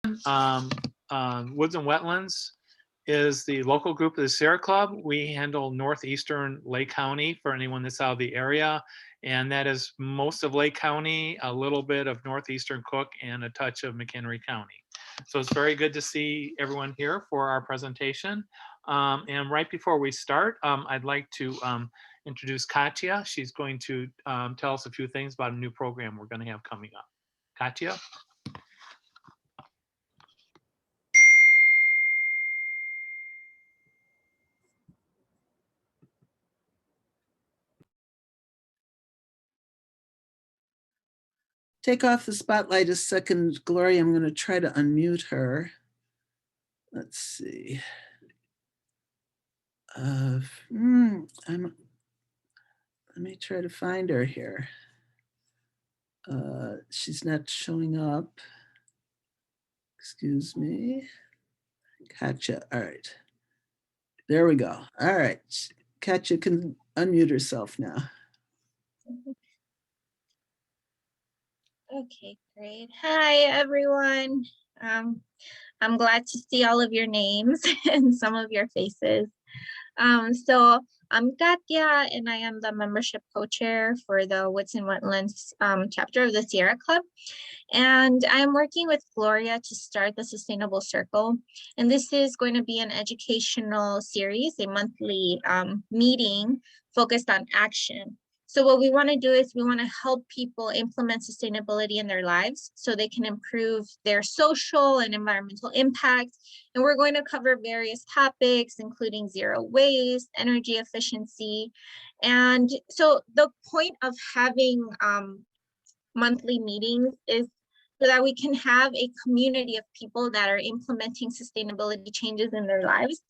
Woods and Wetlands is the local group of the Sierra Club. We handle northeastern Lake County for anyone that's out of the area. And that is most of Lake County, a little bit of northeastern Cook, and a touch of McHenry County. So it's very good to see everyone here for our presentation. And right before we start, I'd like to introduce Katya. She's going to tell us a few things about a new program we're going to have coming up. Katya? Take off the spotlight a second, Gloria. I'm going to try to unmute her. Let's see. Let me try to find her here. She's not showing up. Excuse me. Katya. All right. There we go. All right. Katya can unmute herself now. Okay, great. Hi, everyone. I'm glad to see all of your names and some of your faces. So I'm Katya, and I am the membership co-chair for the Woods and Wetlands chapter of the Sierra Club. And I'm working with Gloria to start the Sustainable Circle. And this is going to be an educational series, a monthly meeting focused on action. So what we want to do is we want to help people implement sustainability in their lives so they can improve their social and environmental impact. And we're going to cover various topics, including zero waste, energy efficiency. And so the point of having monthly meetings is so that we can have a community of people that are implementing sustainability changes in their lives,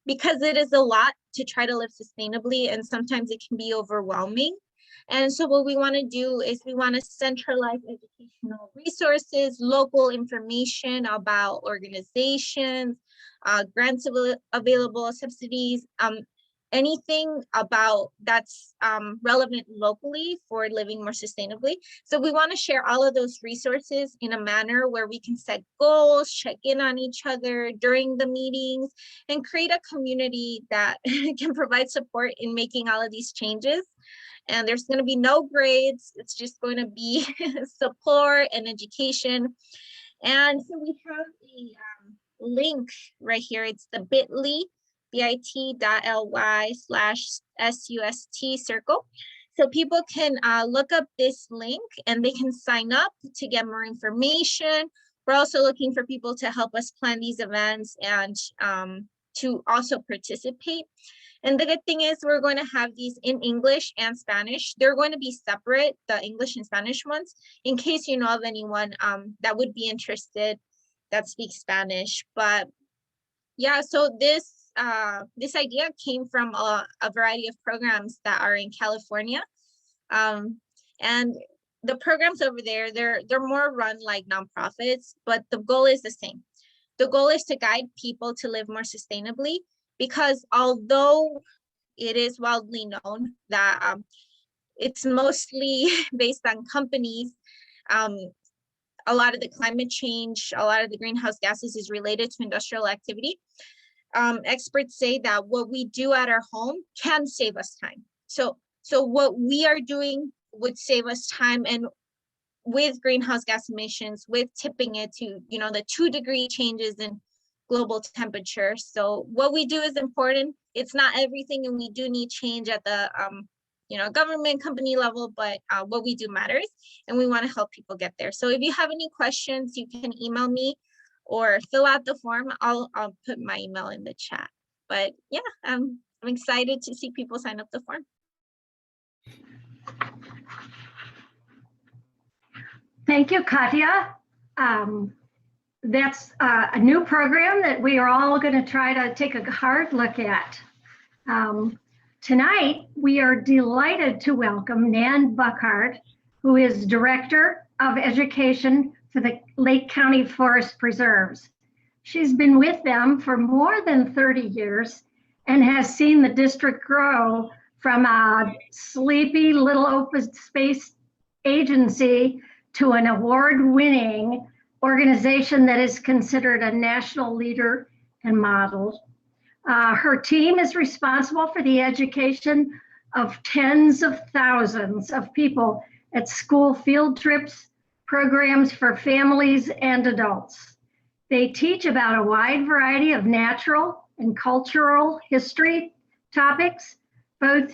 because it is a lot to try to live sustainably, and sometimes it can be overwhelming. And so what we want to do is we want to centralize educational resources, local information about organizations, grants available, subsidies, anything about that's relevant locally for living more sustainably. So we want to share all of those resources in a manner where we can set goals, check in on each other during the meetings, and create a community that can provide support in making all of these changes. And there's going to be no grades. It's just going to be support and education. And so we have a link right here. It's the bit.ly/SUST circle. So people can look up this link and they can sign up to get more information. We're also looking for people to help us plan these events and to also participate. And the good thing is we're going to have these in English and Spanish. They're going to be separate, the English and Spanish ones, in case you know of anyone that would be interested that speaks Spanish. But yeah, so this idea came from a variety of programs that are in California. And the programs over there, they're more run like nonprofits, but the goal is the same. The goal is to guide people to live more sustainably, because although it is widely known that it's mostly based on companies, a lot of the climate change, a lot of the greenhouse gases is related to industrial activity. Experts say that what we do at our home can save us time. So what we are doing would save us time, and with greenhouse gas emissions, with tipping it to, the 2-degree changes in global temperature. So what we do is important. It's not everything, and we do need change at the government company level, but what we do matters, and we want to help people get there. So if you have any questions, you can email me or fill out the form. I'll put my email in the chat. But yeah, I'm excited to see people sign up the form. Thank you, Katya. That's a new program that we are all going to try to take a hard look at. Tonight, we are delighted to welcome Nan Buckardt, who is Director of Education for the Lake County Forest Preserves. She's been with them for more than 30 years and has seen the district grow from a sleepy little open space agency to an award-winning organization that is considered a national leader and model. Her team is responsible for the education of tens of thousands of people at school field trips, programs for families and adults. They teach about a wide variety of natural and cultural history topics, both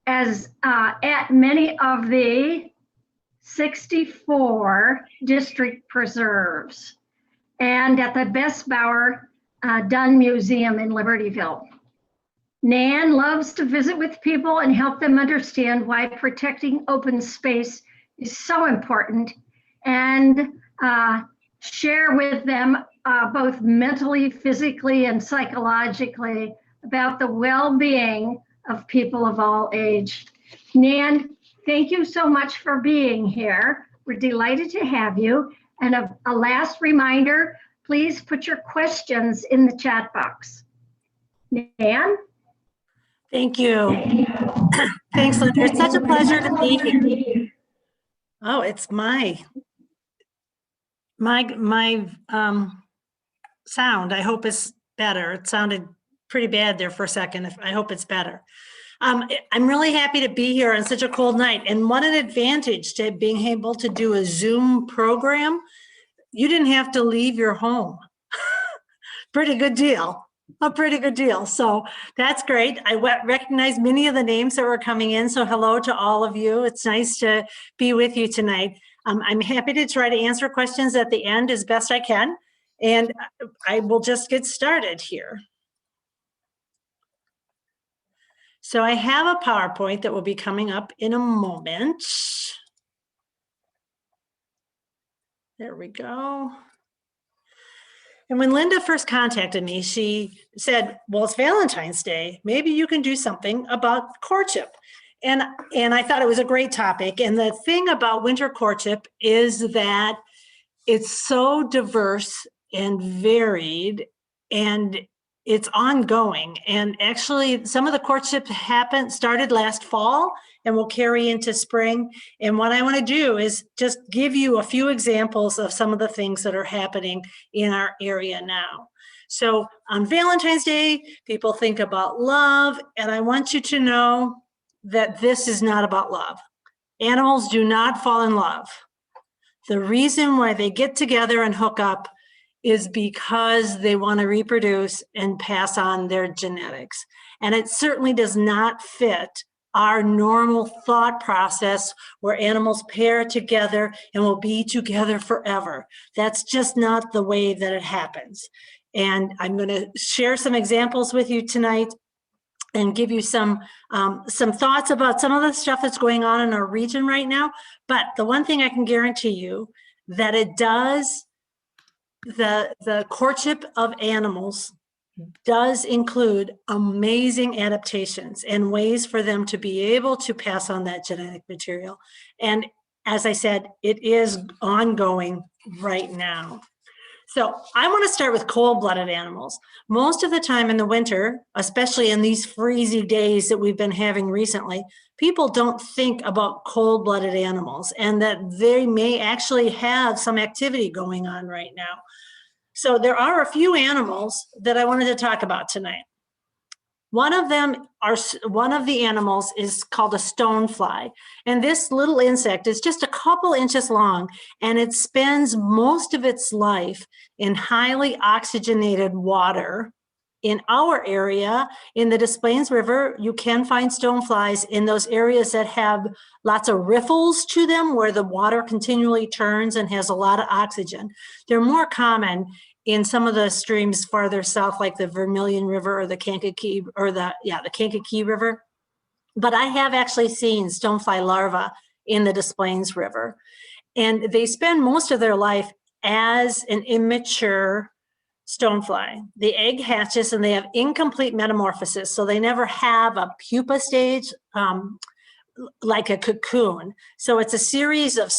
as at many of the 64 district preserves and at the Bessbauer Dunn Museum in Libertyville. Nan loves to visit with people and help them understand why protecting open space is so important, and share with them both mentally, physically, and psychologically about the well-being of people of all age. Nan, thank you so much for being here. We're delighted to have you. And a last reminder, please put your questions in the chat box. Nan? Thank you. Thanks, Linda. It's such a pleasure to be here. Oh, it's my sound. I hope it's better. It sounded pretty bad there for a second. I hope it's better. I'm really happy to be here on such a cold night. And what an advantage to being able to do a Zoom program. You didn't have to leave your home. Pretty good deal. A pretty good deal. So that's great. I recognize many of the names that were coming in. So hello to all of you. It's nice to be with you tonight. I'm happy to try to answer questions at the end as best I can. And I will just get started here. So I have a PowerPoint that will be coming up in a moment. There we go. And when Linda first contacted me, she said, well, it's Valentine's Day. Maybe you can do something about courtship. And I thought it was a great topic. And the thing about winter courtship is that it's so diverse and varied, and it's ongoing. And actually, some of the courtship started last fall and will carry into spring. And what I want to do is just give you a few examples of some of the things that are happening in our area now. So on Valentine's Day, people think about love, and I want you to know that this is not about love. Animals do not fall in love. The reason why they get together and hook up is because they want to reproduce and pass on their genetics. And it certainly does not fit our normal thought process where animals pair together and will be together forever. That's just not the way that it happens. And I'm going to share some examples with you tonight and give you some thoughts about some of the stuff that's going on in our region right now. But the one thing I can guarantee you that it does, the courtship of animals does include amazing adaptations and ways for them to be able to pass on that genetic material. And as I said, it is ongoing right now. So I want to start with cold-blooded animals. Most of the time in the winter, especially in these freezy days that we've been having recently, people don't think about cold-blooded animals and that they may actually have some activity going on right now. So there are a few animals that I wanted to talk about tonight. One of the animals is called a stonefly. And this little insect is just a couple inches long, and it spends most of its life in highly oxygenated water. In our area, in the Des Plaines River, you can find stoneflies in those areas that have lots of riffles to them where the water continually turns and has a lot of oxygen. They're more common in some of the streams farther south, like the Vermilion River or the Kankakee, or the Kankakee River. But I have actually seen stonefly larvae in the Des Plaines River. And they spend most of their life as an immature stonefly. The egg hatches and they have incomplete metamorphosis. So they never have a pupa stage like a cocoon. So it's a series of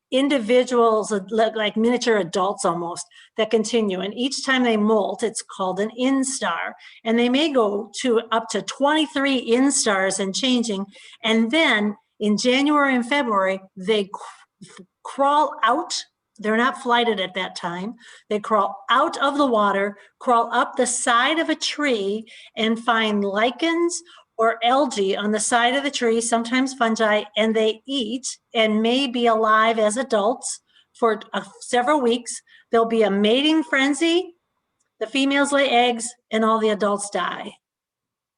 individuals that look like miniature adults almost that continue. And each time they molt, it's called an instar. And they may go to up to 23 instars and changing. And then in January and February, they crawl out They're not flighted at that time. They crawl out of the water, crawl up the side of a tree, and find lichens or algae on the side of the tree, sometimes fungi, and they eat and may be alive as adults for several weeks. There'll be a mating frenzy. The females lay eggs and all the adults die.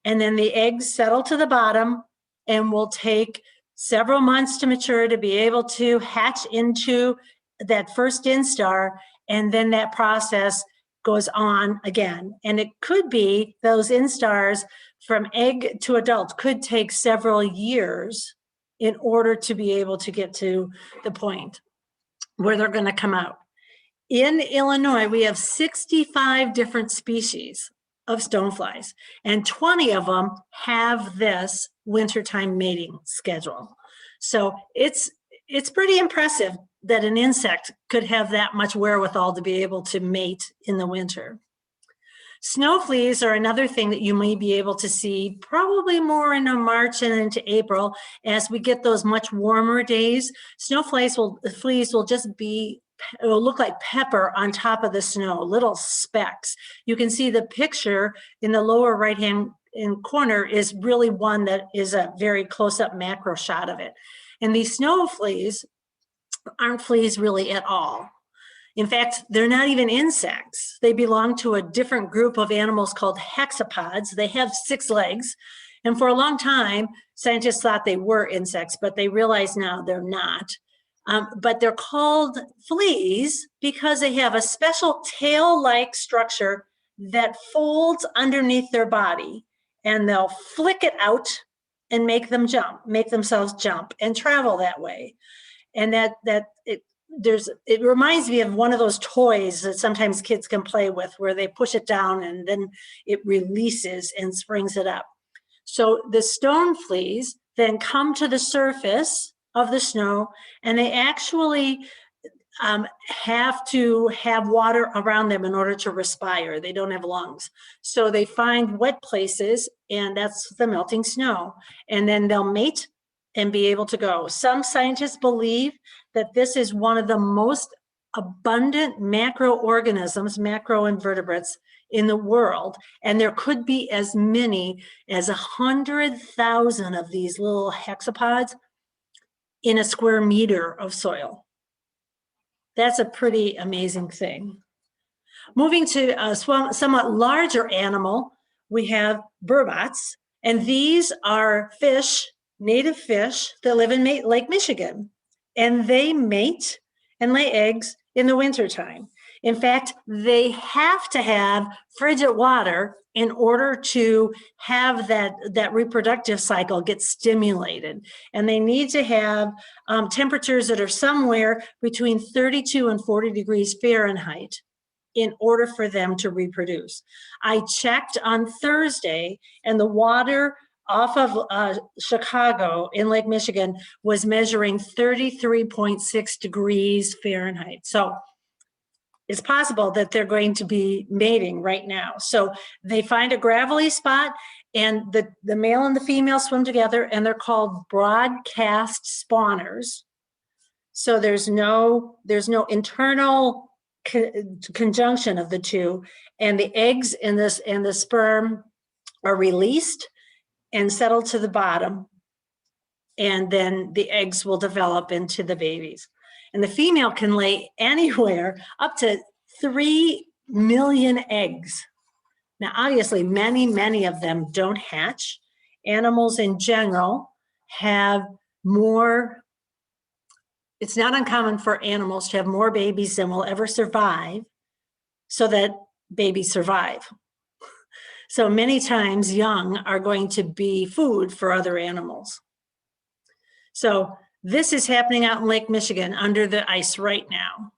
And then the eggs settle to the bottom and will take several months to mature to be able to hatch into that first instar. And then that process goes on again. And it could be those instars from egg to adult could take several years in order to be able to get to the point where they're going to come out. In Illinois, we have 65 different species of stoneflies, and 20 of them have this wintertime mating schedule. So it's pretty impressive that an insect could have that much wherewithal to be able to mate in the winter. Snow fleas are another thing that you may be able to see probably more in March and into April as we get those much warmer days. Snow fleas will just be, it will look like pepper on top of the snow, little specks. You can see the picture in the lower right-hand corner is really one that is a very close-up macro shot of it. And these snow fleas aren't fleas really at all. In fact, they're not even insects. They belong to a different group of animals called hexapods. They have 6 legs. And for a long time, scientists thought they were insects, but they realize now they're not. But they're called fleas because they have a special tail-like structure that folds underneath their body, and they'll flick it out and make themselves jump and travel that way. And it reminds me of one of those toys that sometimes kids can play with where they push it down and then it releases and springs it up. So the stone fleas then come to the surface of the snow, and they actually have to have water around them in order to respire. They don't have lungs. So they find wet places, and that's the melting snow. And then they'll mate and be able to go. Some scientists believe that this is one of the most abundant macroorganisms, macroinvertebrates in the world. And there could be as many as 100,000 of these little hexapods in a square meter of soil. That's a pretty amazing thing. Moving to a somewhat larger animal, we have burbots, and these are fish, native fish that live in Lake Michigan, and they mate and lay eggs in the wintertime. In fact, they have to have frigid water in order to have that reproductive cycle get stimulated. And they need to have temperatures that are somewhere between 32 and 40 degrees Fahrenheit in order for them to reproduce. I checked on Thursday, and the water off of Chicago in Lake Michigan was measuring 33.6 degrees Fahrenheit. So it's possible that they're going to be mating right now. So they find a gravelly spot, and the male and the female swim together, and they're called broadcast spawners. So there's no internal conjunction of the two, and the eggs and the sperm are released and settle to the bottom, and then the eggs will develop into the babies. And the female can lay anywhere up to 3 million eggs. Now, obviously, many of them don't hatch. Animals in general have more. It's not uncommon for animals to have more babies than will ever survive, so that babies survive. So many times young are going to be food for other animals. So this is happening out in Lake Michigan under the ice right now.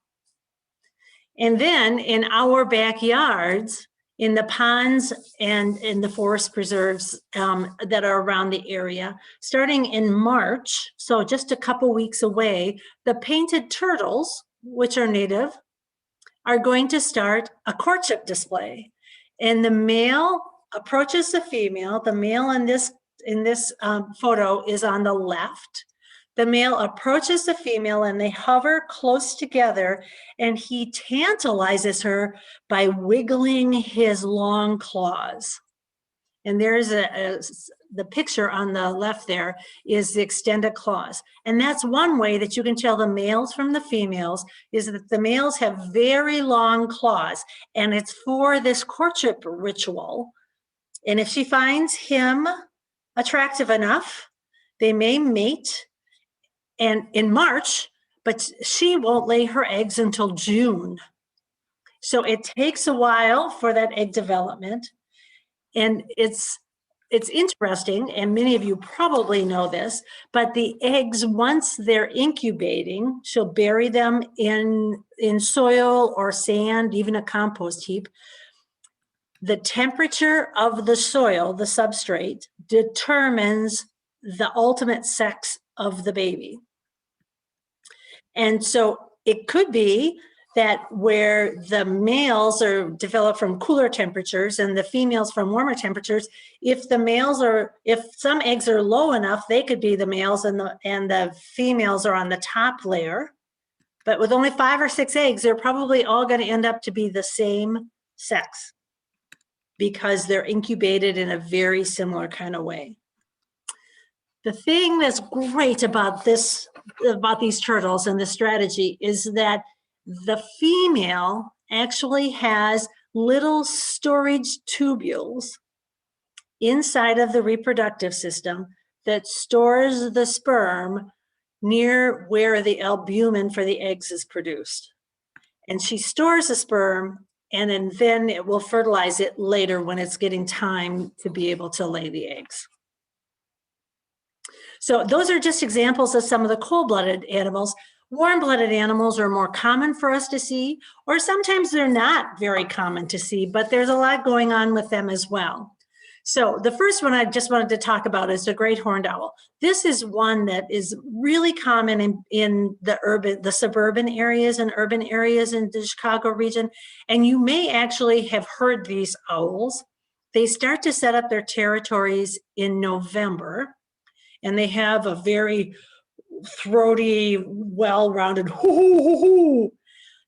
And then in our backyards, in the ponds and in the forest preserves that are around the area, starting in March, so just a couple weeks away, the painted turtles, which are native, are going to start a courtship display. And the male approaches the female. The male in this photo is on the left. The male approaches the female and they hover close together, and he tantalizes her by wiggling his long claws. And there's the picture on the left there is the extended claws. And that's one way that you can tell the males from the females, is that the males have very long claws, and it's for this courtship ritual. And if she finds him attractive enough, they may mate and in March, but she won't lay her eggs until June. So it takes a while for that egg development. And it's interesting, and many of you probably know this, but the eggs, once they're incubating, she'll bury them in soil or sand, even a compost heap. The temperature of the soil, the substrate, determines the ultimate sex of the baby. And so it could be that where the males are developed from cooler temperatures and the females from warmer temperatures, if some eggs are low enough, they could be the males and the females are on the top layer. But with only 5 or 6 eggs, they're probably all going to end up to be the same sex because they're incubated in a very similar kind of way. The thing that's great about these turtles and this strategy is that the female actually has little storage tubules inside of the reproductive system that stores the sperm near where the albumin for the eggs is produced. And she stores the sperm, and then it will fertilize it later when it's getting time to be able to lay the eggs. So those are just examples of some of the cold-blooded animals. Warm-blooded animals are more common for us to see, or sometimes they're not very common to see, but there's a lot going on with them as well. So the first one I just wanted to talk about is the great horned owl. This is one that is really common in the suburban areas and urban areas in the Chicago region. And you may actually have heard these owls. They start to set up their territories in November, and they have a very throaty, well-rounded hoo-hoo-hoo-hoo.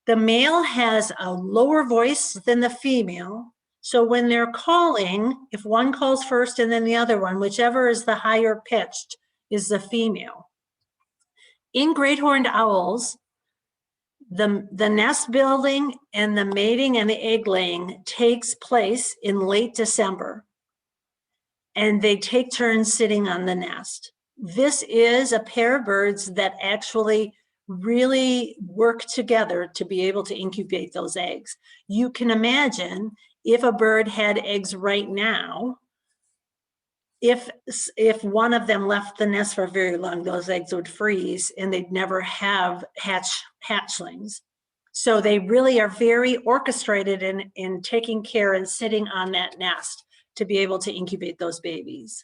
The male has a lower voice than the female. So when they're calling, if one calls first and then the other one, whichever is the higher pitched is the female. In great horned owls, the nest building and the mating and the egg laying takes place in late December. And they take turns sitting on the nest. This is a pair of birds that actually really work together to be able to incubate those eggs. You can imagine if a bird had eggs right now, if one of them left the nest for very long, those eggs would freeze and they'd never have hatchlings. So they really are very orchestrated in taking care and sitting on that nest to be able to incubate those babies.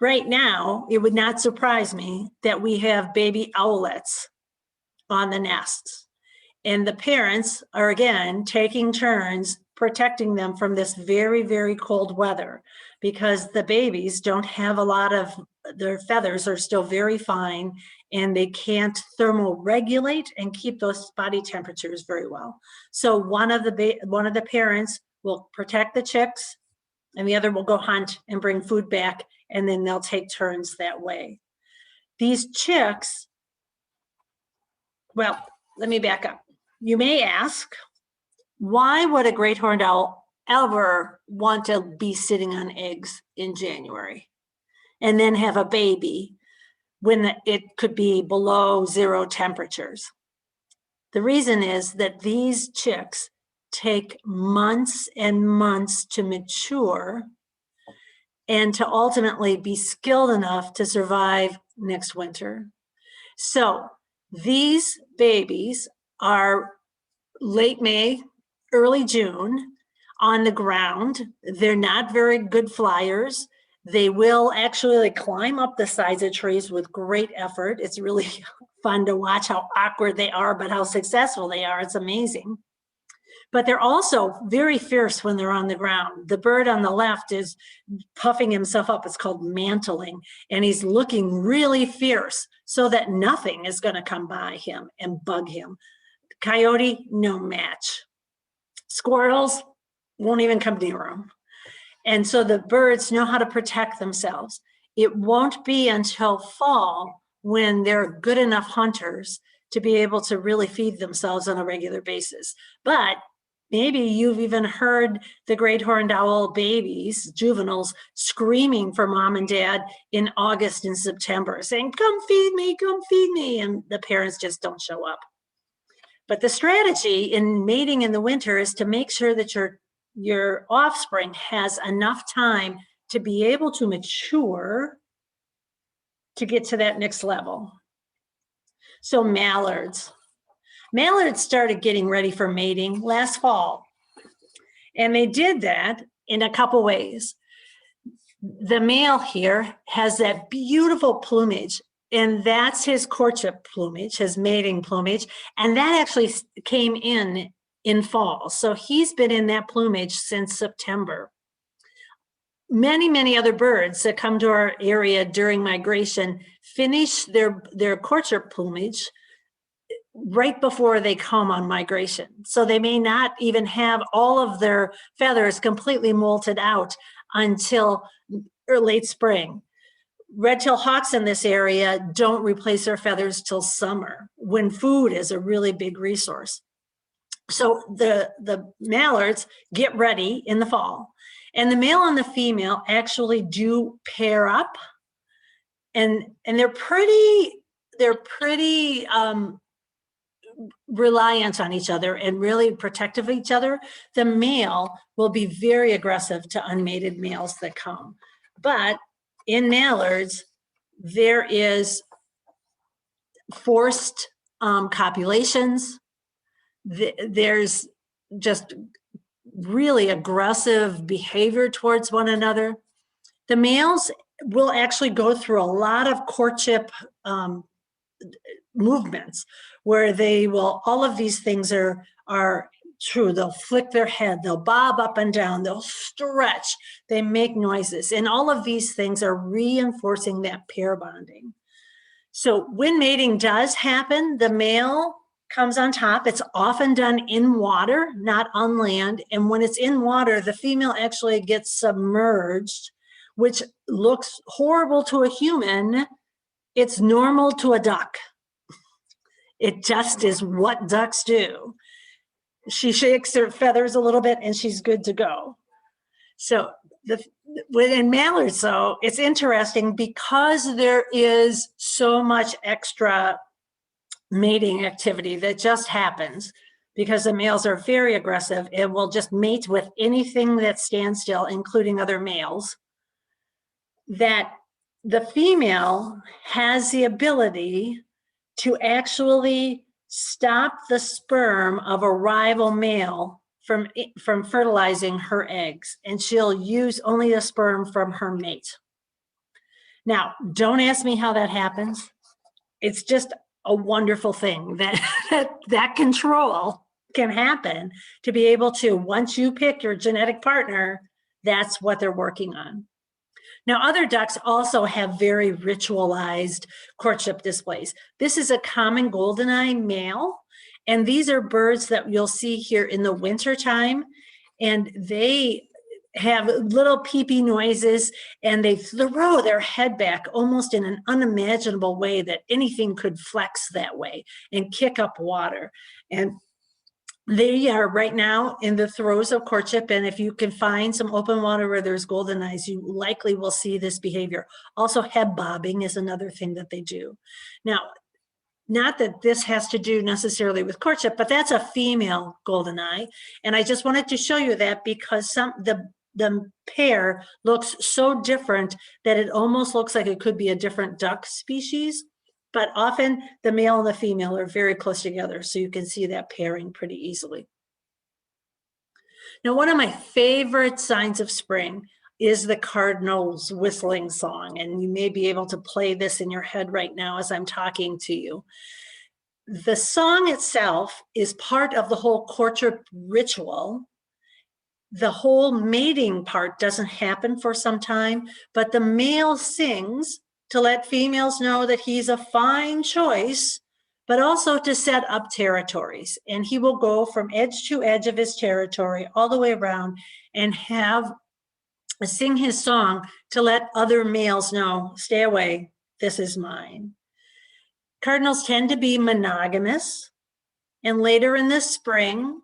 Right now, it would not surprise me that we have baby owlets on the nests. And the parents are, again, taking turns protecting them from this very, very cold weather, because the babies don't have a lot of, their feathers are still very fine and they can't thermoregulate and keep those body temperatures very well. So one of the parents will protect the chicks and the other will go hunt and bring food back, and then they'll take turns that way. These chicks, well, let me back up. You may ask, why would a great horned owl ever want to be sitting on eggs in January and then have a baby when it could be below 0 temperatures? The reason is that these chicks take months and months to mature and to ultimately be skilled enough to survive next winter. So these babies are late May, early June on the ground. They're not very good flyers. They will actually climb up the sides of trees with great effort. It's really fun to watch how awkward they are, but how successful they are. It's amazing. but they're also very fierce when they're on the ground. The bird on the left is puffing himself up. It's called mantling, and he's looking really fierce so that nothing is going to come by him and bug him. Coyote, no match. Squirrels won't even come near him. And so the birds know how to protect themselves. It won't be until fall when they're good enough hunters to be able to really feed themselves on a regular basis. But maybe you've even heard the great horned owl babies, juveniles, screaming for mom and dad in August and September, saying, come feed me, and the parents just don't show up. But the strategy in mating in the winter is to make sure that your offspring has enough time to be able to mature to get to that next level. So mallards started getting ready for mating last fall. And they did that in a couple ways. The male here has that beautiful plumage, and that's his courtship plumage, his mating plumage. And that actually came in fall. So he's been in that plumage since September. Many other birds that come to our area during migration finish their courtship plumage right before they come on migration. So they may not even have all of their feathers completely molted out until late spring. Red-tailed hawks in this area don't replace their feathers till summer, when food is a really big resource. So the mallards get ready in the fall, and the male and the female actually do pair up, and they're pretty reliant on each other and really protective of each other. The male will be very aggressive to unmated males that come, but in mallards there is forced copulations. There's just really aggressive behavior towards one another. The males will actually go through a lot of courtship movements where they will, all of these things are true. They'll flick their head, they'll bob up and down, they'll stretch, they make noises, and all of these things are reinforcing that pair bonding. So when mating does happen, the male comes on top. It's often done in water, not on land. And when it's in water, the female actually gets submerged, which looks horrible to a human. It's normal to a duck. It just is what ducks do. She shakes her feathers a little bit and she's good to go. So in mallards, though, it's interesting because there is so much extra mating activity that just happens because the males are very aggressive and will just mate with anything that stands still, including other males, that the female has the ability to actually stop the sperm of a rival male from fertilizing her eggs, and she'll use only the sperm from her mate. Now, don't ask me how that happens. It's just a wonderful thing that control can happen to be able to, once you pick your genetic partner, that's what they're working on. Now, other ducks also have very ritualized courtship displays. This is a common Goldeneye Male, and these are birds that you'll see here in the wintertime, and they have little peepee noises, and they throw their head back almost in an unimaginable way that anything could flex that way and kick up water. And they are right now in the throes of courtship, and if you can find some open water where there's goldeneyes, you likely will see this behavior. Also, head bobbing is another thing that they do. Now, not that this has to do necessarily with courtship, but that's a female goldeneye, and I just wanted to show you that because the pair looks so different that it almost looks like it could be a different duck species. But often the male and the female are very close together, so you can see that pairing pretty easily. Now, one of my favorite signs of spring is the Cardinals whistling song, and you may be able to play this in your head right now as I'm talking to you. The song itself is part of the whole courtship ritual. The whole mating part doesn't happen for some time, but the male sings to let females know that he's a fine choice, but also to set up territories. And he will go from edge to edge of his territory all the way around and sing his song to let other males know, stay away, this is mine. Cardinals tend to be monogamous, and later in the spring,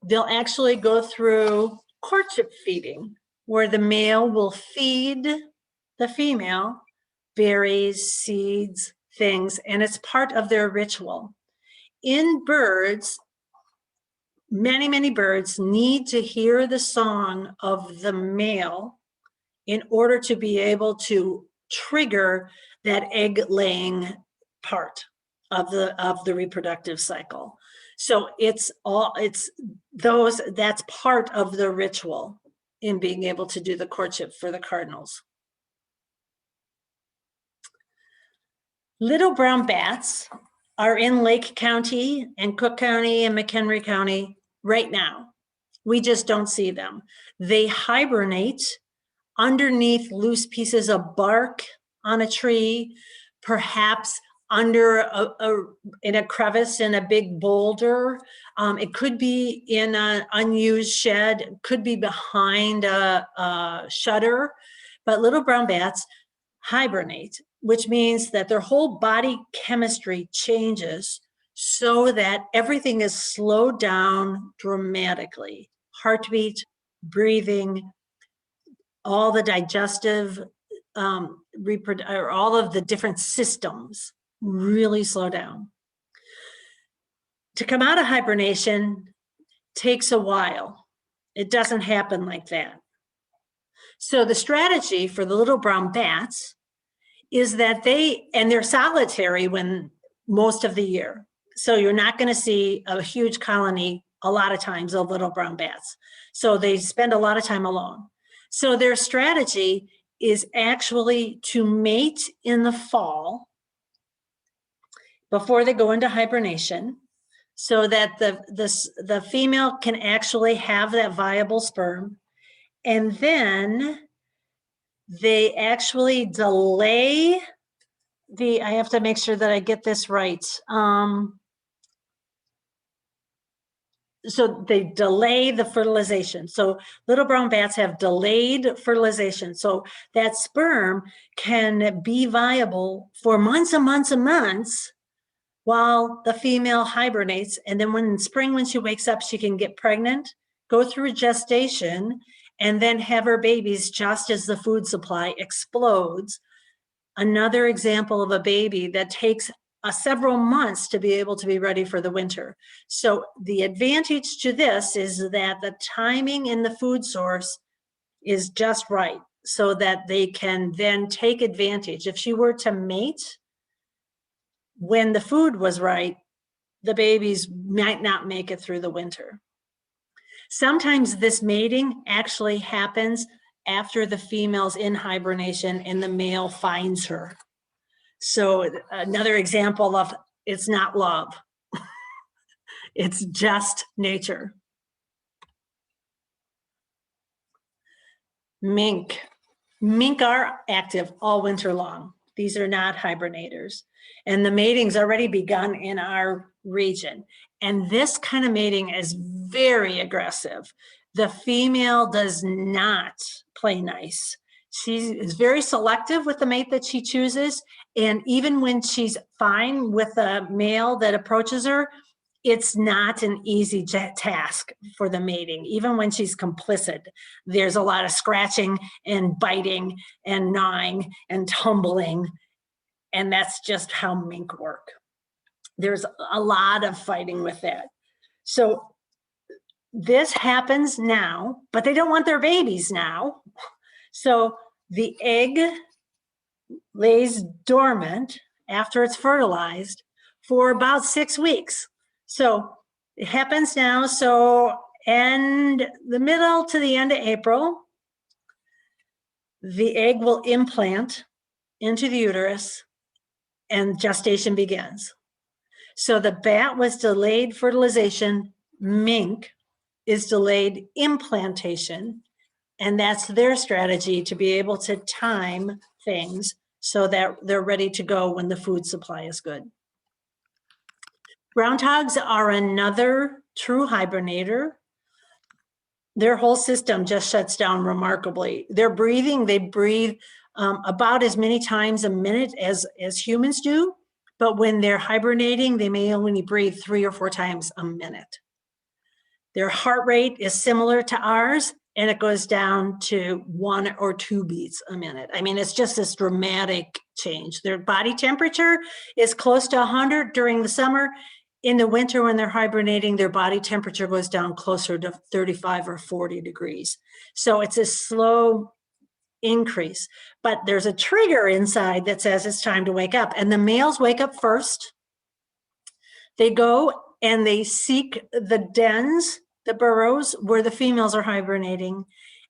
they'll actually go through courtship feeding, where the male will feed the female berries, seeds, things, and it's part of their ritual. In birds, many, many birds need to hear the song of the male in order to be able to trigger that egg laying part of the reproductive cycle. So that's part of the ritual in being able to do the courtship for the cardinals. Little brown bats are in Lake County and Cook County and McHenry County right now. We just don't see them. They hibernate underneath loose pieces of bark on a tree, perhaps under in a crevice in a big boulder. It could be in an unused shed, it could be behind a shutter, but little brown bats hibernate, which means that their whole body chemistry changes so that everything is slowed down dramatically. Heartbeat, breathing, all the digestive, or all of the different systems really slow down. To come out of hibernation takes a while. It doesn't happen like that. So the strategy for the little brown bats is that they're solitary when most of the year. So you're not going to see a huge colony a lot of times of little brown bats. So they spend a lot of time alone. So their strategy is actually to mate in the fall before they go into hibernation, so that the female can actually have that viable sperm. And then they actually delay I have to make sure that I get this right. So they delay the fertilization. So little brown bats have delayed fertilization. So that sperm can be viable for months and months and months while the female hibernates. And then in spring, when she wakes up, she can get pregnant, go through gestation, and then have her babies just as the food supply explodes. Another example of a baby that takes several months to be able to be ready for the winter. So the advantage to this is that the timing in the food source is just right, so that they can then take advantage. If she were to mate when the food was right, the babies might not make it through the winter. Sometimes this mating actually happens after the female's in hibernation and the male finds her. So another example of it's not love. It's just nature. Mink. Mink are active all winter long. These are not hibernators. And the mating's already begun in our region. And this kind of mating is very aggressive. The female does not play nice. She is very selective with the mate that she chooses. And even when she's fine with a male that approaches her, it's not an easy task for the mating. Even when she's complicit, there's a lot of scratching and biting and gnawing and tumbling. And that's just how mink work. There's a lot of fighting with that. So this happens now, but they don't want their babies now. So the egg lays dormant after it's fertilized for about 6 weeks. So it happens now. So and the middle to the end of April, the egg will implant into the uterus and gestation begins. So the bat was delayed fertilization, mink is delayed implantation, and that's their strategy to be able to time things so that they're ready to go when the food supply is good. Groundhogs are another true hibernator. Their whole system just shuts down remarkably. They're breathing, they breathe about as many times a minute as humans do, but when they're hibernating, they may only breathe 3 or 4 times a minute. Their heart rate is similar to ours, and it goes down to 1 or 2 beats a minute. I mean, it's just this dramatic change. Their body temperature is close to 100 during the summer. In the winter, when they're hibernating, their body temperature goes down closer to 35 or 40 degrees. So it's a slow increase, but there's a trigger inside that says it's time to wake up. And the males wake up first. They go and they seek the dens, the burrows where the females are hibernating,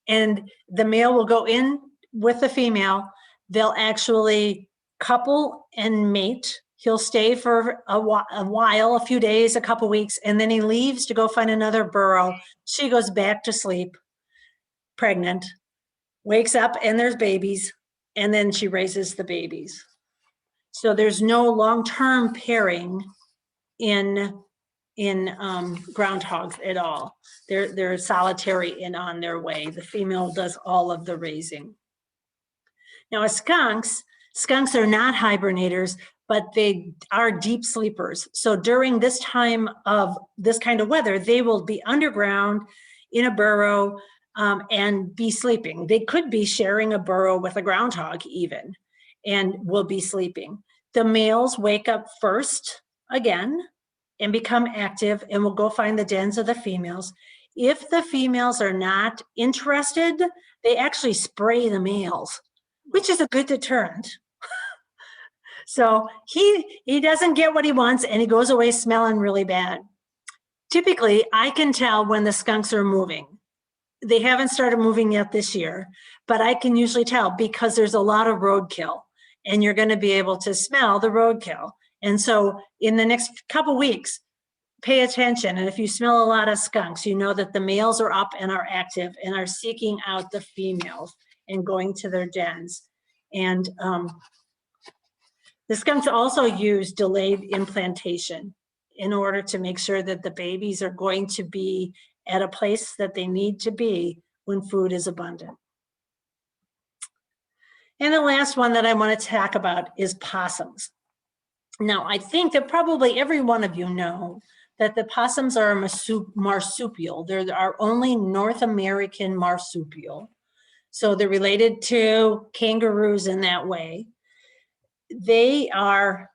and the male will go in with the female. They'll actually couple and mate. He'll stay for a while, a few days, a couple weeks, and then he leaves to go find another burrow. She goes back to sleep, pregnant, wakes up, and there's babies, and then she raises the babies. So there's no long-term pairing in groundhogs at all. They're solitary and on their way. The female does all of the raising. Now, skunks are not hibernators, but they are deep sleepers. So during this time of this kind of weather, they will be underground in a burrow and be sleeping. They could be sharing a burrow with a groundhog even, and will be sleeping. The males wake up first again and become active and will go find the dens of the females. If the females are not interested, they actually spray the males, which is a good deterrent. So he doesn't get what he wants, and he goes away smelling really bad. Typically, I can tell when the skunks are moving. They haven't started moving yet this year, but I can usually tell because there's a lot of roadkill, and you're going to be able to smell the roadkill. And so in the next couple weeks, pay attention. And if you smell a lot of skunks, you know that the males are up and are active and are seeking out the females and going to their dens. And the skunks also use delayed implantation in order to make sure that the babies are going to be at a place that they need to be when food is abundant. And the last one that I want to talk about is possums. Now, I think that probably every one of you know that the possums are a marsupial. They're our only North American marsupial. So they're related to kangaroos in that way. They are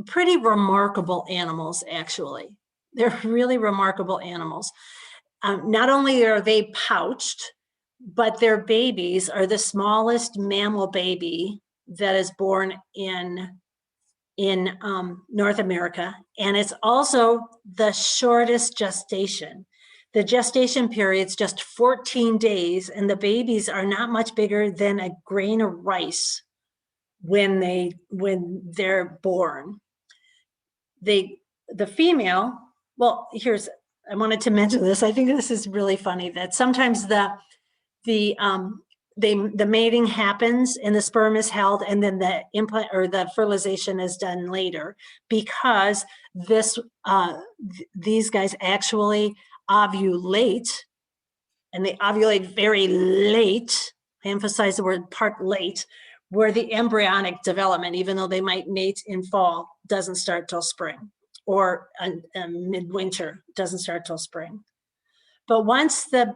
pretty remarkable animals, actually. They're really remarkable animals. Not only are they pouched, but their babies are the smallest mammal baby that is born in North America. And it's also the shortest gestation. The gestation period's just 14 days, and the babies are not much bigger than a grain of rice when they're born. The female, well, I wanted to mention this. I think this is really funny that sometimes the mating happens and the sperm is held, and then the implant or the fertilization is done later, because these guys actually ovulate, and they ovulate very late. I emphasize the word part late, where the embryonic development, even though they might mate in fall, doesn't start till spring, or midwinter, doesn't start till spring. But once the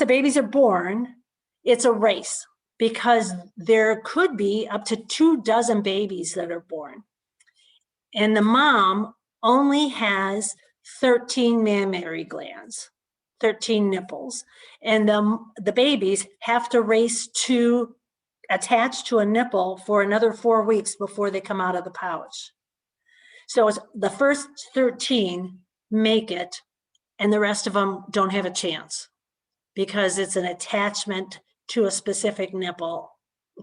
babies are born, it's a race, because there could be up to 24 babies that are born. And the mom only has 13 mammary glands, 13 nipples. And the babies have to race to attach to a nipple for another 4 weeks before they come out of the pouch. So it's the first 13 make it, and the rest of them don't have a chance, because it's an attachment to a specific nipple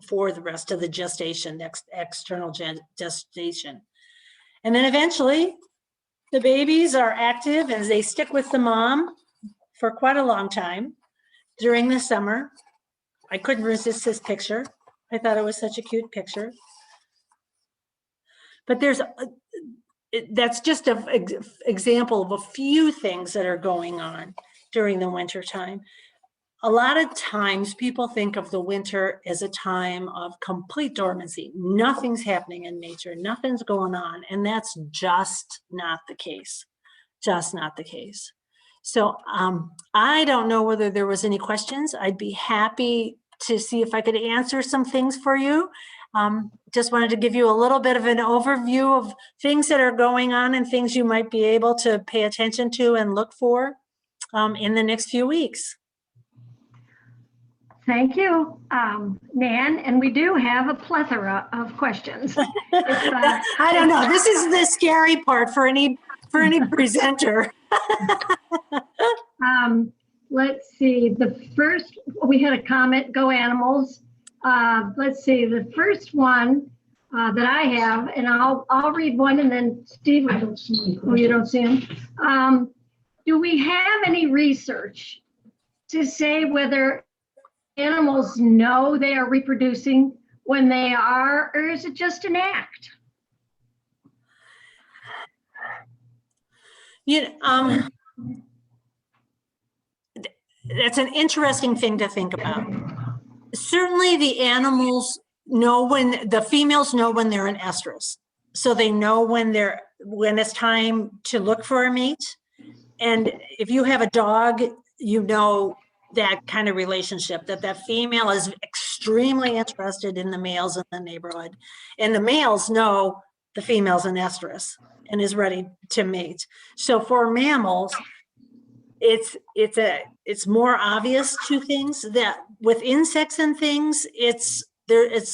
for the rest of the gestation, external gestation. And then eventually the babies are active and they stick with the mom for quite a long time during the summer. I couldn't resist this picture. I thought it was such a cute picture. But that's just an example of a few things that are going on during the winter time. A lot of times people think of the winter as a time of complete dormancy. Nothing's happening in nature, nothing's going on. And that's just not the case, just not the case. So I don't know whether there was any questions. I'd be happy to see if I could answer some things for you. Just wanted to give you a little bit of an overview of things that are going on and things you might be able to pay attention to and look for in the next few weeks. Thank you, Nan. And we do have a plethora of questions. I don't know. This is the scary part for any presenter. Let's see. The first, we had a comment, go animals. Let's see. The first one that I have, and I'll read one, and then Steve, oh, you don't see him. Do we have any research to say whether animals know they are reproducing when they are, or is it just an act? That's an interesting thing to think about. Certainly the animals know when, the females know when they're in estrus. So they know when it's time to look for a mate. And if you have a dog, you know that kind of relationship, that female is extremely interested in the males in the neighborhood. And the males know the female's in estrus and is ready to mate. So for mammals, it's more obvious to things. That with insects and things, it's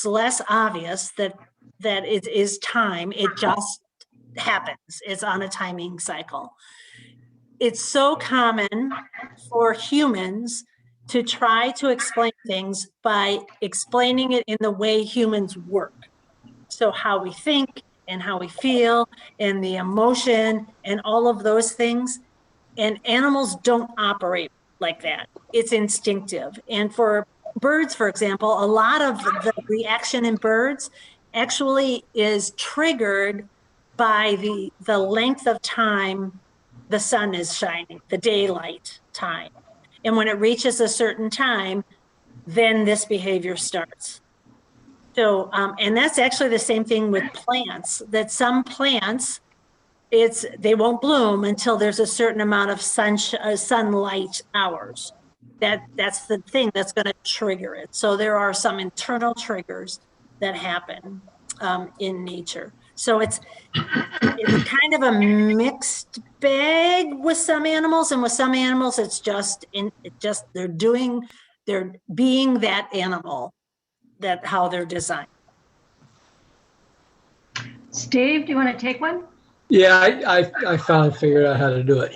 less obvious that it is time. It just happens. It's on a timing cycle. It's so common for humans to try to explain things by explaining it in the way humans work. So how we think and how we feel and the emotion and all of those things. And animals don't operate like that. It's instinctive. And for birds, for example, a lot of the reaction in birds actually is triggered by the length of time the sun is shining, the daylight time. And when it reaches a certain time, then this behavior starts. So, and that's actually the same thing with plants, that some plants, they won't bloom until there's a certain amount of sunlight hours. That's the thing that's going to trigger it. So there are some internal triggers that happen in nature. So it's kind of a mixed bag with some animals, and with some animals, they're being that animal, that how they're designed. Steve, do you want to take one? Yeah, I finally figured out how to do it.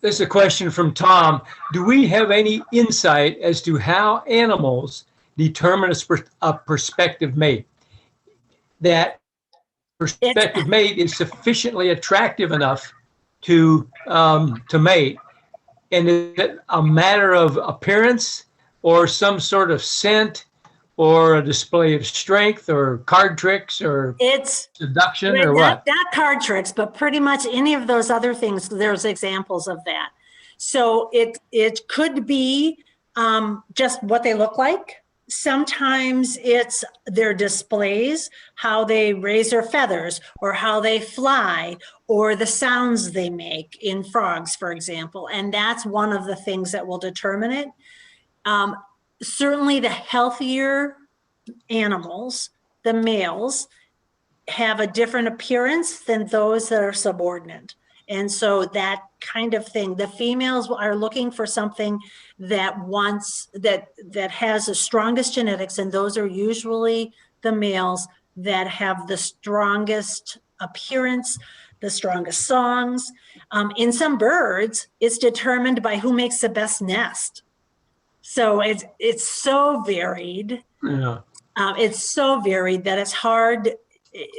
This is a question from Tom. Do we have any insight as to how animals determine a prospective mate? That prospective mate is sufficiently attractive enough to mate, and is it a matter of appearance or some sort of scent or a display of strength or card tricks or seduction or what? Not card tricks, but pretty much any of those other things. There's examples of that. So it could be just what they look like. Sometimes it's their displays, how they raise their feathers or how they fly or the sounds they make in frogs, for example. And that's one of the things that will determine it. Certainly the healthier animals, the males, have a different appearance than those that are subordinate. And so that kind of thing, the females are looking for something that has the strongest genetics, and those are usually the males that have the strongest appearance, the strongest songs. In some birds, it's determined by who makes the best nest. So it's so varied. Yeah. It's so varied that it's hard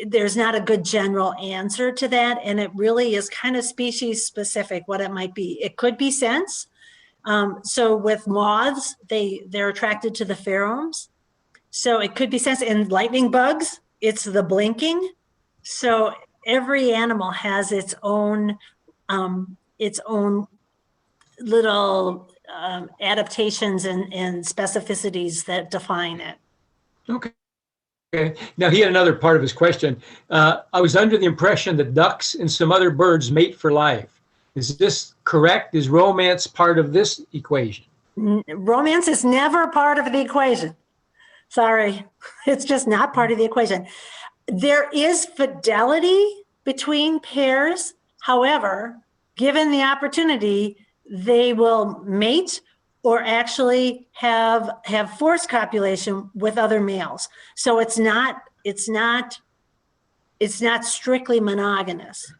there's not a good general answer to that. And it really is kind of species specific what it might be. It could be scents. So with moths, they're attracted to the pheromones. So it could be scents. And lightning bugs, it's the blinking. So every animal has its own little adaptations and specificities that define it. Okay. Okay. Now he had another part of his question. I was under the impression that ducks and some other birds mate for life. Is this correct? Is romance part of this equation? Romance is never part of the equation. Sorry, it's just not part of the equation. There is fidelity between pairs. However, given the opportunity, they will mate or actually have forced copulation with other males. So it's not strictly monogamous.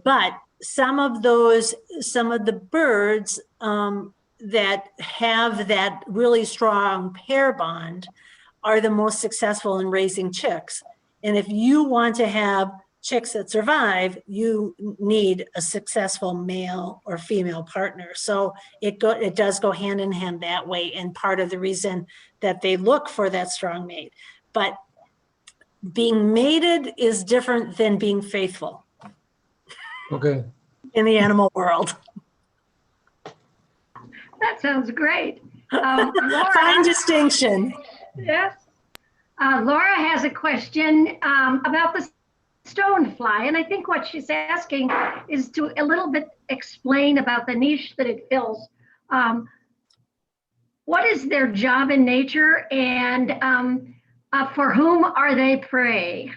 But some of the birds that have that really strong pair bond are the most successful in raising chicks. And if you want to have chicks that survive, you need a successful male or female partner. So it does go hand in hand that way, and part of the reason that they look for that strong mate. But being mated is different than being faithful. Okay. In the animal world. That sounds great. Laura, Fine distinction. yes. Laura has a question about the stonefly, and I think what she's asking is to a little bit explain about the niche that it fills. What is their job in nature, and for whom are they prey?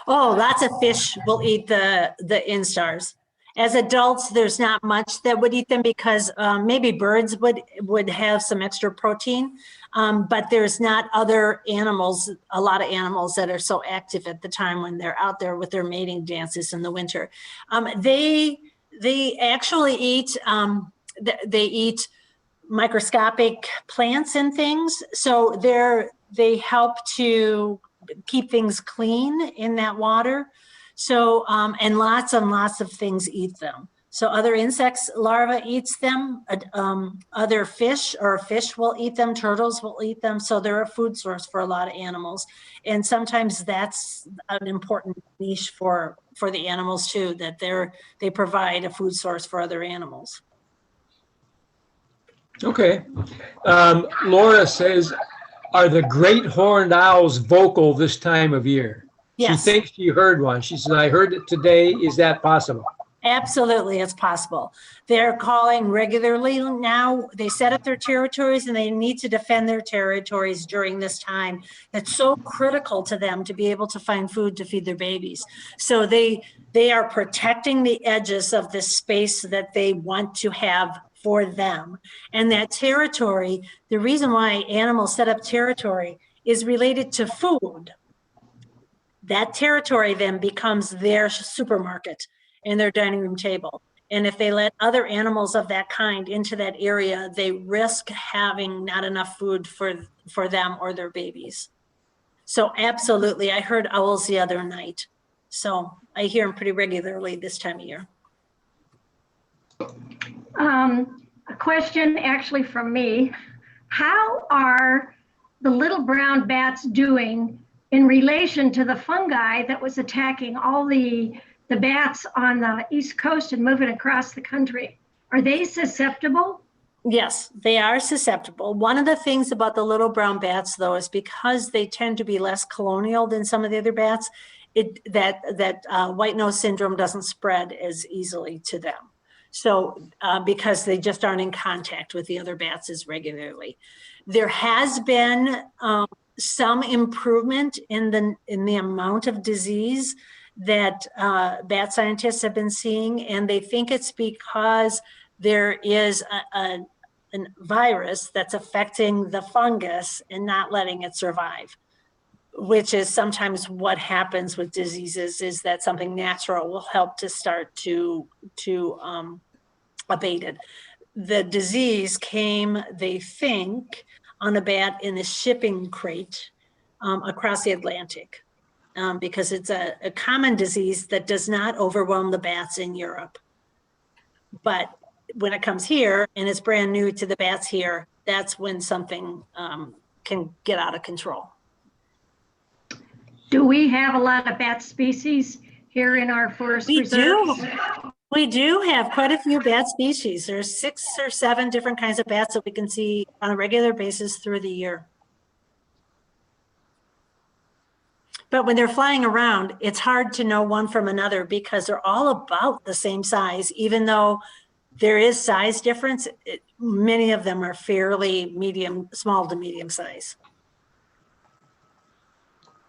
Oh, lots of fish will eat the instars. As adults, there's not much that would eat them because maybe birds would have some extra protein, but there's not other animals, a lot of animals that are so active at the time when they're out there with their mating dances in the winter. They actually eat, they eat microscopic plants and things. So they help to keep things clean in that water. So, and lots of things eat them. So other insects, larvae eats them, other fish will eat them, turtles will eat them. So they're a food source for a lot of animals. And sometimes that's an important niche for the animals too, that they provide a food source for other animals. Okay. Laura says, are the great horned owls vocal this time of year? Yes. She thinks she heard one. She said, I heard it today. Is that possible? Absolutely, it's possible. They're calling regularly now. They set up their territories and they need to defend their territories during this time. It's so critical to them to be able to find food to feed their babies. So they are protecting the edges of this space that they want to have for them. And that territory, the reason why animals set up territory is related to food. That territory then becomes their supermarket and their dining room table. And if they let other animals of that kind into that area, they risk having not enough food for them or their babies. So absolutely, I heard owls the other night. So I hear them pretty regularly this time of year. A question actually from me. How are the little brown bats doing in relation to the fungi that was attacking all the bats on the East Coast and moving across the country? Are they susceptible? Yes, they are susceptible. One of the things about the little brown bats, though, is because they tend to be less colonial than some of the other bats, that white nose syndrome doesn't spread as easily to them. So because they just aren't in contact with the other bats as regularly. There has been some improvement in the amount of disease that bat scientists have been seeing, and they think it's because there is a virus that's affecting the fungus and not letting it survive, which is sometimes what happens with diseases, is that something natural will help to start to abate it. The disease came, they think, on a bat in a shipping crate across the Atlantic. because it's a common disease that does not overwhelm the bats in Europe. But when it comes here and it's brand new to the bats here, that's when something can get out of control. Do we have a lot of bat species here in our forest We reserves? do. We do have quite a few bat species. There's 6 or 7 different kinds of bats that we can see on a regular basis through the year. But when they're flying around, it's hard to know one from another because they're all about the same size, even though there is size difference. Many of them are fairly medium, small to medium size.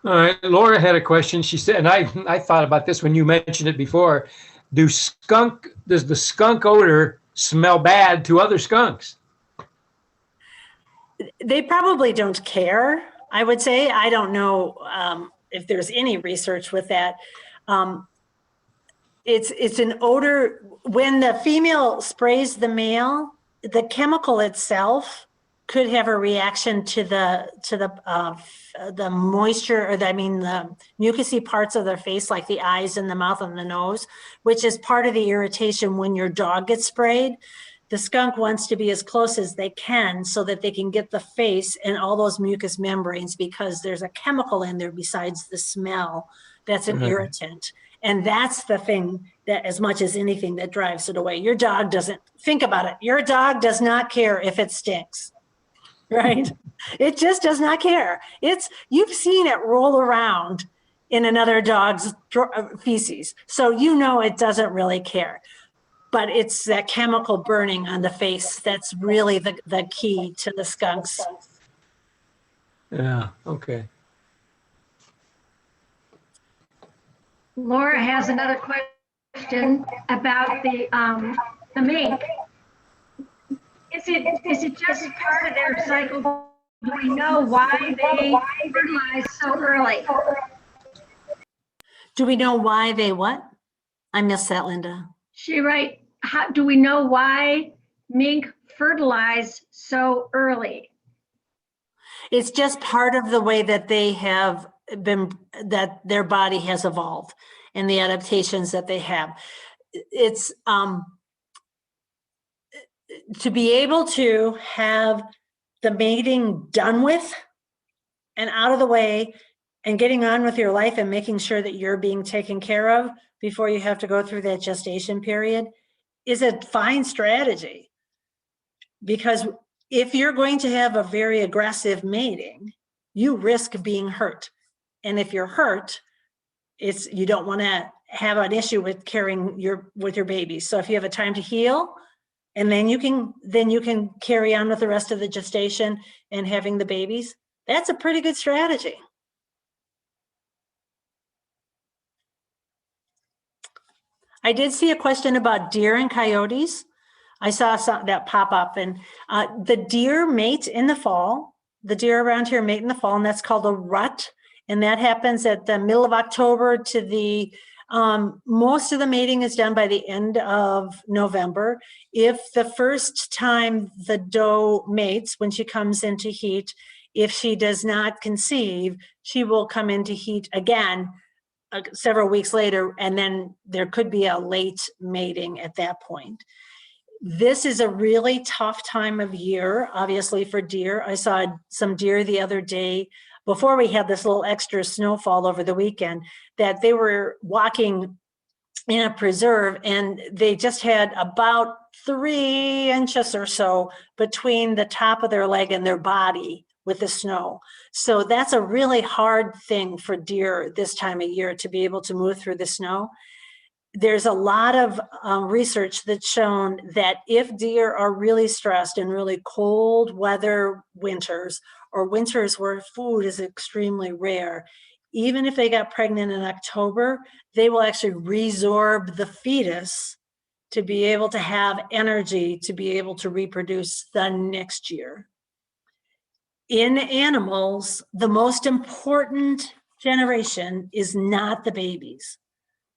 All right, Laura had a question. She said, and I thought about this when you mentioned it before. Does the skunk odor smell bad to other skunks? They probably don't care, I would say. I don't know if there's any research with that. It's an odor. When the female sprays the male, the chemical itself could have a reaction to the moisture, or the mucousy parts of their face, like the eyes and the mouth and the nose, which is part of the irritation when your dog gets sprayed. The skunk wants to be as close as they can so that they can get the face and all those mucous membranes, because there's a chemical in there besides the smell that's an irritant. And that's the thing that, as much as anything, that drives it away. Your dog doesn't think about it. Your dog does not care if it stinks, right? It just does not care. You've seen it roll around in another dog's feces, so you know it doesn't really care. But it's that chemical burning on the face that's really the key to the skunks. Yeah, okay. Laura has another question about the mink. Is it just part of their cycle? Do we know why they fertilize so early? Do we know why they what? I missed that, Linda. How do we know why mink fertilize so early? It's just part of the way that they have been, that their body has evolved and the adaptations that they have. It's to be able to have the mating done with and out of the way and getting on with your life and making sure that you're being taken care of before you have to go through that gestation period is a fine strategy. Because if you're going to have a very aggressive mating, you risk being hurt. And if you're hurt, you don't want to have an issue with carrying your baby. So if you have a time to heal, and then you can carry on with the rest of the gestation and having the babies, that's a pretty good strategy. I did see a question about deer and coyotes. I saw that pop up, and the deer mate in the fall. The deer around here mate in the fall, and that's called a rut. And that happens at the middle of October to the, most of the mating is done by the end of November. If the first time the doe mates, when she comes into heat, if she does not conceive, she will come into heat again several weeks later, and then there could be a late mating at that point. This is a really tough time of year, obviously, for deer. I saw some deer the other day, before we had this little extra snowfall over the weekend, that they were walking in a preserve and they just had about 3 inches or so between the top of their leg and their body with the snow. So that's a really hard thing for deer this time of year, to be able to move through the snow. There's a lot of research that's shown that if deer are really stressed in really cold weather winters, or winters where food is extremely rare, even if they got pregnant in October, they will actually resorb the fetus to be able to have energy to be able to reproduce the next year. In animals, the most important generation is not the babies.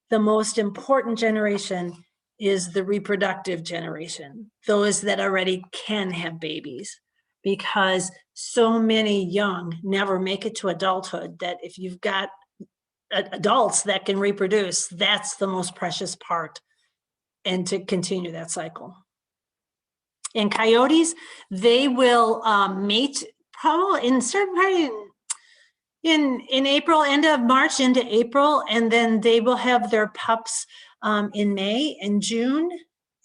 The most important generation is the reproductive generation, those that already can have babies, because so many young never make it to adulthood that if you've got adults that can reproduce. That's the most precious part, and to continue that cycle. And coyotes, they will mate probably in April, end of March into April, and then they will have their pups in May and June,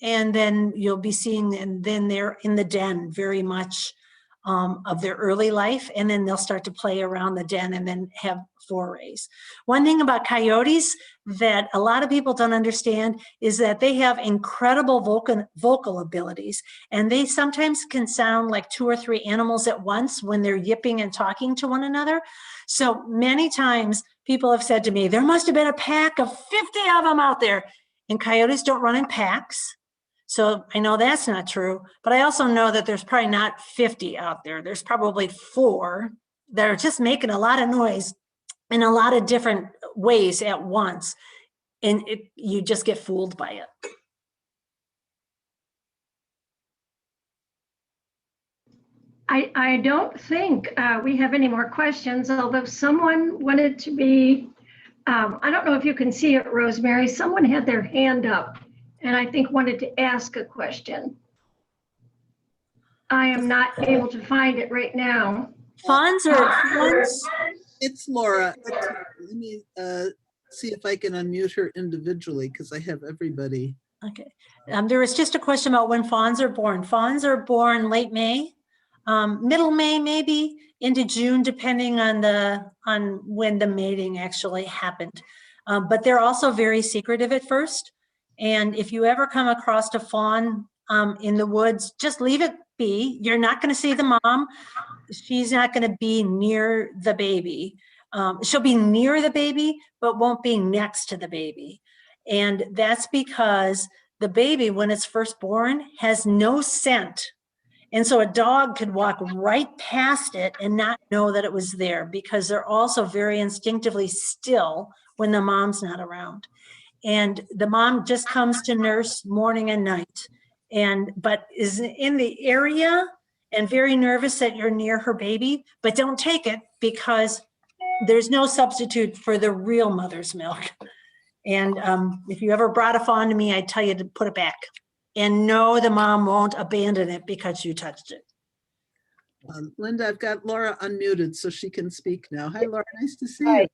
and then you'll be seeing, and then they're in the den very much of their early life, and then they'll start to play around the den and then have forays. One thing about coyotes that a lot of people don't understand is that they have incredible vocal abilities, and they sometimes can sound like 2 or 3 animals at once when they're yipping and talking to one another. So many times people have said to me, there must have been a pack of 50 of them out there, and coyotes don't run in packs. So I know that's not true, but I also know that there's probably not 50 out there. There's probably 4 that are just making a lot of noise in a lot of different ways at once. And you just get fooled by it. I don't think we have any more questions, although someone wanted to be, I don't know if you can see it, Rosemary, someone had their hand up and I think wanted to ask a question. I am not able to find it right now. Fawns or fawns? It's Laura. Let me see if I can unmute her individually because I have everybody. Okay. There was just a question about when fawns are born. Fawns are born late May, middle May maybe into June, depending on when the mating actually happened. But they're also very secretive at first. And if you ever come across a fawn in the woods, just leave it be. You're not going to see the mom. She's not going to be near the baby. She'll be near the baby, but won't be next to the baby. And that's because the baby, when it's first born, has no scent. And so a dog could walk right past it and not know that it was there, because they're also very instinctively still when the mom's not around. And the mom just comes to nurse morning and night, but is in the area and very nervous that you're near her baby, but don't take it because there's no substitute for the real mother's milk. And if you ever brought a fawn to me, I'd tell you to put it back. And no, the mom won't abandon it because you touched it. Linda, I've got Laura unmuted so she can speak now. Hi, Laura, nice to see Hi. you.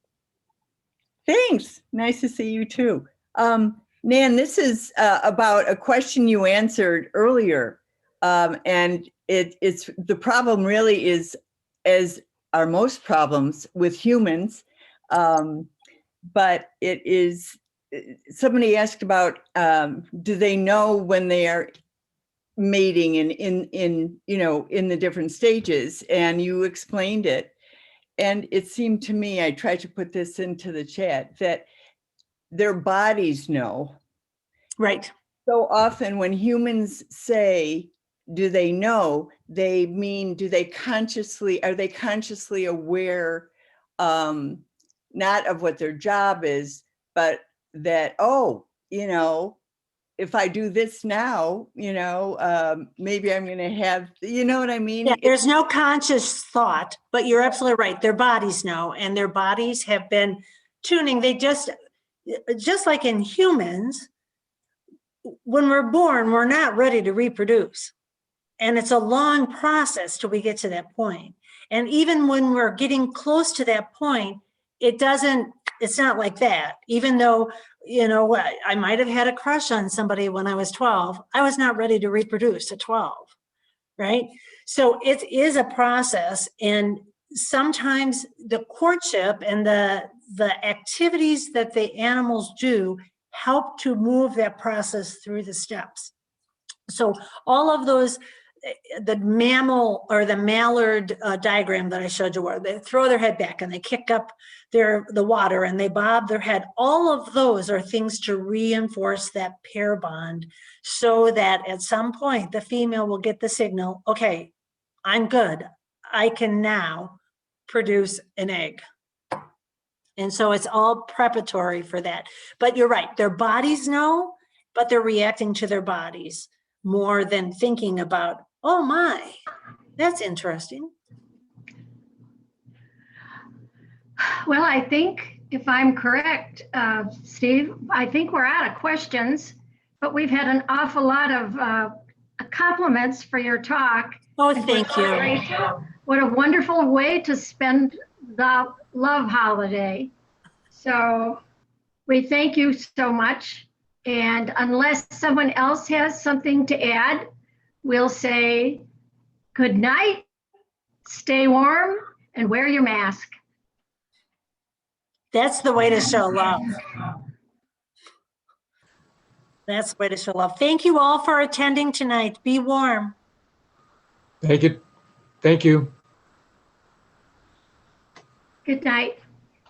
Thanks. Nice to see you too. Nan, this is about a question you answered earlier. And it's the problem really is, as are most problems with humans, but it is, somebody asked about, do they know when they are mating and in the different stages, and you explained it. And it seemed to me, I tried to put this into the chat, that their bodies know. Right. So often when humans say, do they know, they mean, are they consciously aware, not of what their job is, but that, if I do this now, maybe I'm going to have, you know what I mean? Yeah, there's no conscious thought, but you're absolutely right. Their bodies know, and their bodies have been tuning. They just like in humans, when we're born, we're not ready to reproduce. And it's a long process till we get to that point. And even when we're getting close to that point, it's not like that. Even though, I might have had a crush on somebody when I was 12, I was not ready to reproduce at 12, right? So it is a process. And sometimes the courtship and the activities that the animals do help to move that process through the steps. So all of those, the mammal or the mallard diagram that I showed you, where they throw their head back and they kick up the water and they bob their head, all of those are things to reinforce that pair bond, so that at some point the female will get the signal, okay, I'm good. I can now produce an egg. And so it's all preparatory for that. But you're right, their bodies know, but they're reacting to their bodies more than thinking about, oh my, that's interesting. Well, I think if I'm correct, Steve, I think we're out of questions, but we've had an awful lot of compliments for your talk. Oh, And thank you. What a wonderful way to spend the love holiday. So we thank you so much. And unless someone else has something to add, we'll say good night, stay warm, and wear your mask. That's the way to show love. That's the way to show love. Thank you all for attending tonight. Be warm. Thank you. Thank you. Good night.